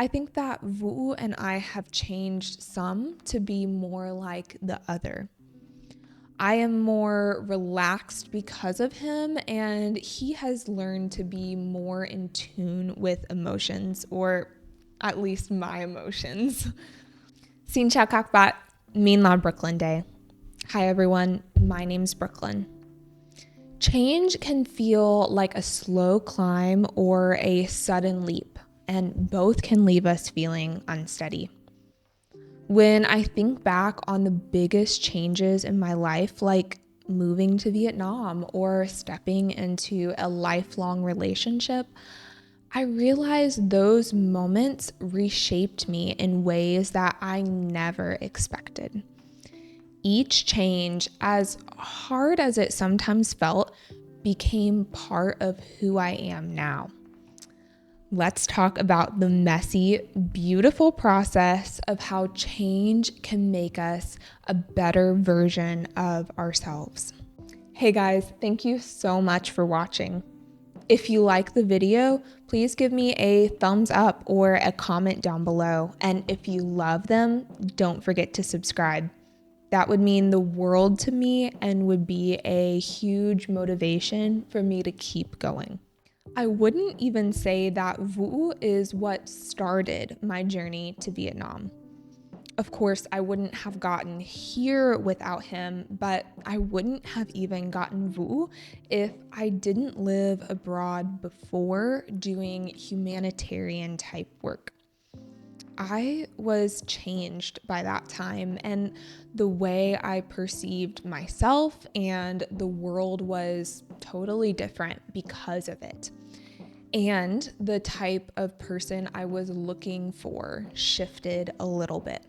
I think that Vu and I have changed some to be more like the other. I am more relaxed because of him, and he has learned to be more in tune with emotions, or at least my emotions. Xin chào các bạn, mình là Brooklyn Day. Hi everyone, my name's Brooklyn. Change can feel like a slow climb or a sudden leap, and both can leave us feeling unsteady. When I think back on the biggest changes in my life, like moving to Vietnam or stepping into a lifelong relationship, I realize those moments reshaped me in ways that I never expected. Each change, as hard as it sometimes felt, became part of who I am now. Let's talk about the messy, beautiful process of how change can make us a better version of ourselves. Hey guys, thank you so much for watching. If you like the video, please give me a thumbs up or a comment down below. And if you love them, don't forget to subscribe. That would mean the world to me and would be a huge motivation for me to keep going. I wouldn't even say that Vu is what started my journey to Vietnam. Of course, I wouldn't have gotten here without him, but I wouldn't have even gotten Vu if I didn't live abroad before doing humanitarian type work. I was changed by that time, and the way I perceived myself and the world was totally different because of it. And the type of person I was looking for shifted a little bit.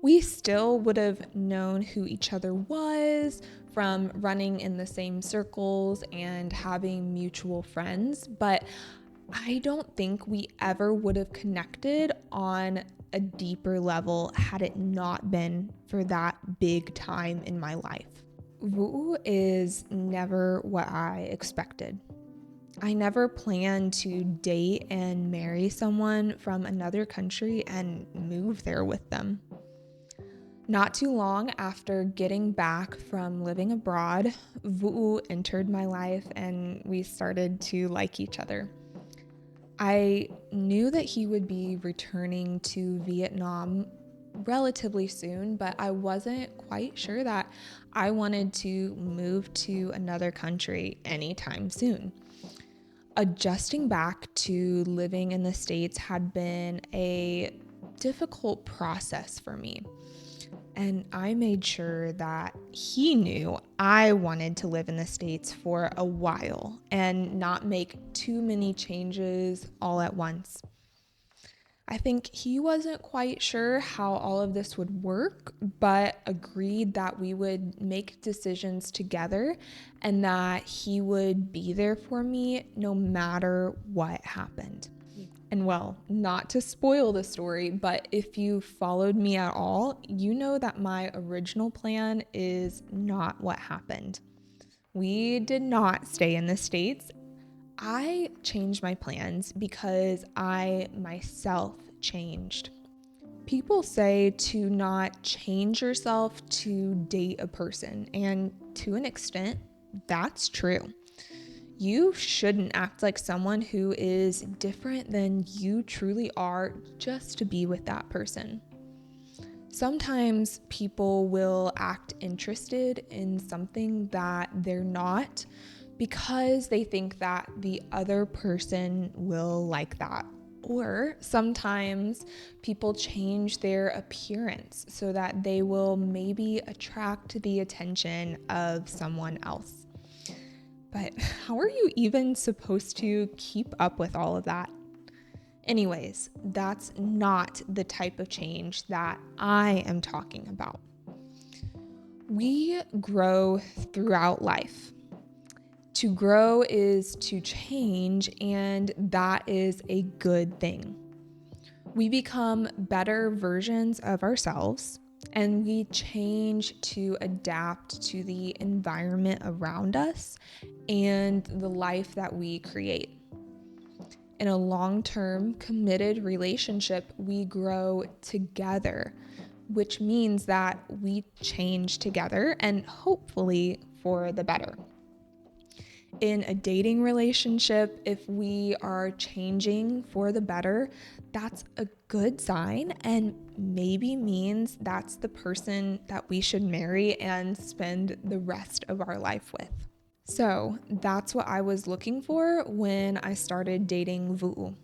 We still would have known who each other was from running in the same circles and having mutual friends, but I don't think we ever would have connected on a deeper level had it not been for that big time in my life. Vu is never what I expected. I never planned to date and marry someone from another country and move there with them. Not too long after getting back from living abroad, Vu entered my life and we started to like each other. I knew that he would be returning to Vietnam relatively soon, but I wasn't quite sure that I wanted to move to another country anytime soon. Adjusting back to living in the States had been a difficult process for me. And I made sure that he knew I wanted to live in the States for a while and not make too many changes all at once. I think he wasn't quite sure how all of this would work, but agreed that we would make decisions together and that he would be there for me no matter what happened. And well, not to spoil the story, but if you followed me at all, you know that my original plan is not what happened. We did not stay in the States. I changed my plans because I myself changed. People say to not change yourself to date a person, and to an extent, that's true. You shouldn't act like someone who is different than you truly are just to be with that person. Sometimes people will act interested in something that they're not because they think that the other person will like that. Or sometimes people change their appearance so that they will maybe attract the attention of someone else. But how are you even supposed to keep up with all of that? Anyways, that's not the type of change that I am talking about. We grow throughout life. To grow is to change, and that is a good thing. We become better versions of ourselves, and we change to adapt to the environment around us and the life that we create. In a long-term, committed relationship, we grow together, which means that we change together and hopefully for the better. In a dating relationship, if we are changing for the better, that's a good sign and maybe means that's the person that we should marry and spend the rest of our life with. So that's what I was looking for when I started dating Vu.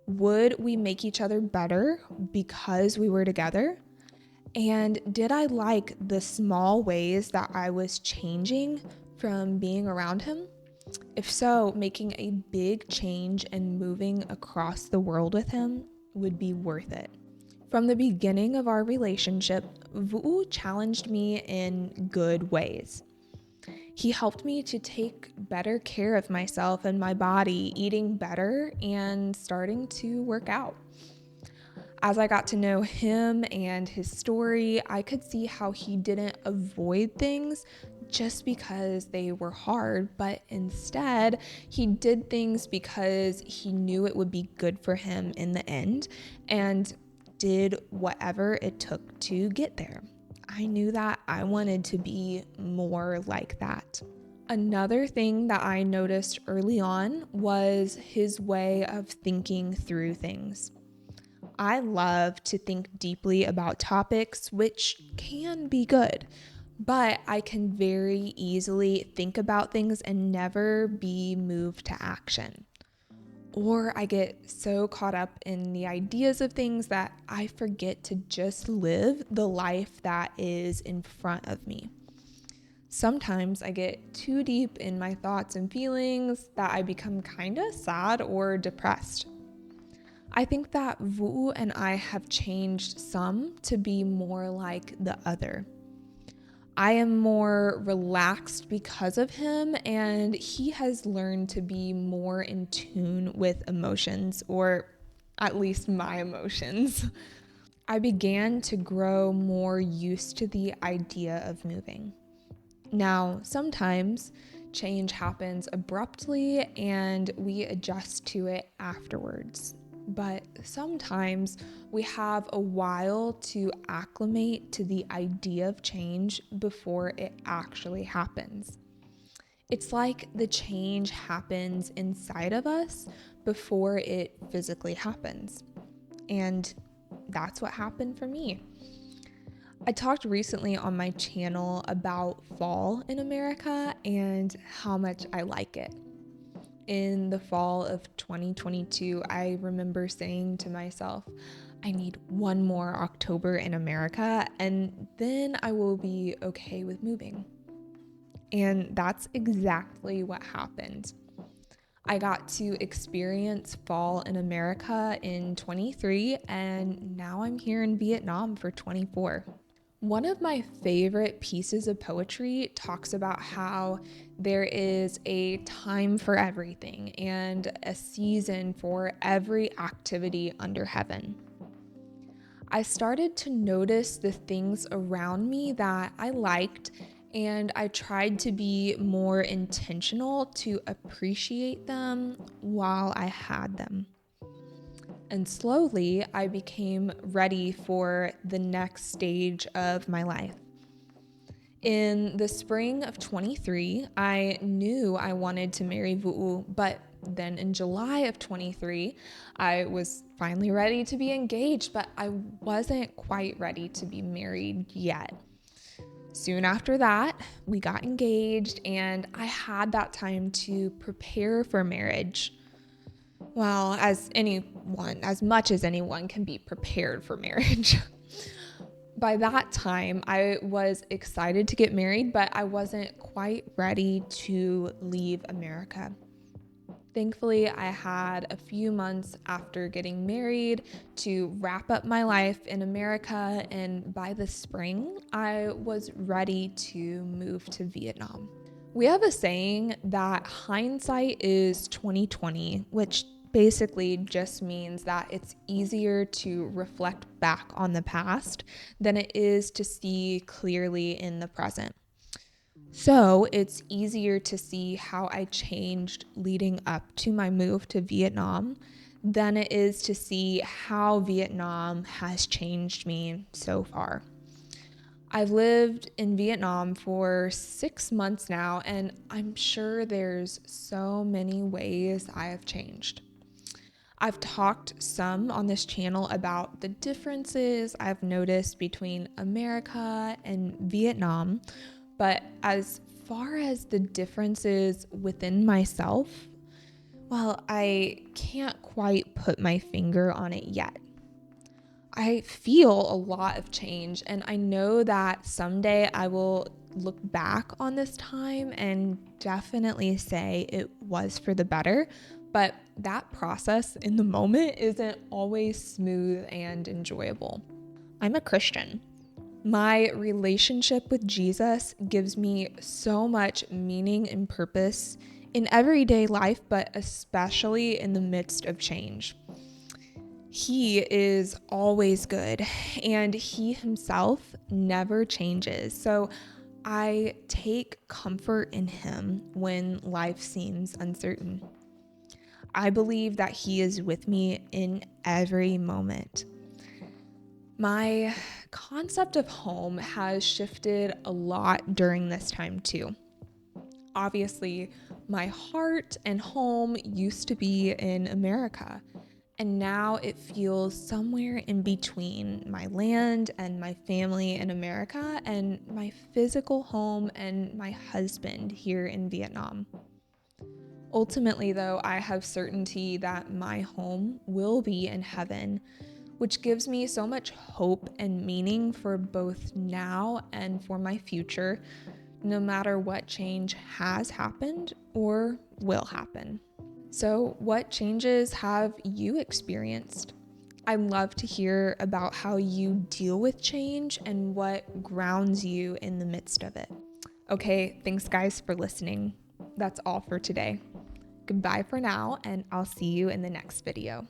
Would we make each other better because we were together? And did I like the small ways that I was changing from being around him? If so, making a big change and moving across the world with him would be worth it. From the beginning of our relationship, Vu challenged me in good ways. He helped me to take better care of myself and my body, eating better and starting to work out. As I got to know him and his story, I could see how he didn't avoid things just because they were hard, but instead he did things because he knew it would be good for him in the end and did whatever it took to get there. I knew that I wanted to be more like that. Another thing that I noticed early on was his way of thinking through things. I love to think deeply about topics, which can be good, but I can very easily think about things and never be moved to action. Or I get so caught up in the ideas of things that I forget to just live the life that is in front of me. Sometimes I get too deep in my thoughts and feelings that I become kind of sad or depressed. I think that Vu and I have changed some to be more like the other. I am more relaxed because of him, and he has learned to be more in tune with emotions, or at least my emotions. I began to grow more used to the idea of moving. Now, sometimes change happens abruptly and we adjust to it afterwards. But sometimes we have a while to acclimate to the idea of change before it actually happens. It's like the change happens inside of us before it physically happens. And that's what happened for me. I talked recently on my channel about fall in America and how much I like it. In the fall of 2022, I remember saying to myself, I need one more October in America and then I will be okay with moving. And that's exactly what happened. I got to experience fall in America in 23 and now I'm here in Vietnam for 24. One of my favorite pieces of poetry talks about how there is a time for everything and a season for every activity under heaven. I started to notice the things around me that I liked, and I tried to be more intentional to appreciate them while I had them. And slowly, I became ready for the next stage of my life. In the spring of 23, I knew I wanted to marry Vu, but then in July of 23, I was finally ready to be engaged, but I wasn't quite ready to be married yet. Soon after that, we got engaged, and I had that time to prepare for marriage. Well, as much as anyone can be prepared for marriage. By that time, I was excited to get married, but I wasn't quite ready to leave America. Thankfully, I had a few months after getting married to wrap up my life in America, and by the spring, I was ready to move to Vietnam. We have a saying that hindsight is 20/20, which basically just means that it's easier to reflect back on the past than it is to see clearly in the present. So it's easier to see how I changed leading up to my move to Vietnam than it is to see how Vietnam has changed me so far. I've lived in Vietnam for 6 months now, and I'm sure there's so many ways I have changed. I've talked some on this channel about the differences I've noticed between America and Vietnam, but as far as the differences within myself, well, I can't quite put my finger on it yet. I feel a lot of change, and I know that someday I will look back on this time and definitely say it was for the better, but that process in the moment isn't always smooth and enjoyable. I'm a Christian. My relationship with Jesus gives me so much meaning and purpose in everyday life, but especially in the midst of change. He is always good, and he himself never changes. So I take comfort in him when life seems uncertain. I believe that he is with me in every moment. My concept of home has shifted a lot during this time too. Obviously, my heart and home used to be in America, and now it feels somewhere in between my land and my family in America and my physical home and my husband here in Vietnam. Ultimately, though, I have certainty that my home will be in heaven, which gives me so much hope and meaning for both now and for my future, no matter what change has happened or will happen. So, what changes have you experienced? I'd love to hear about how you deal with change and what grounds you in the midst of it. Okay, thanks guys for listening. That's all for today. Goodbye for now, and I'll see you in the next video.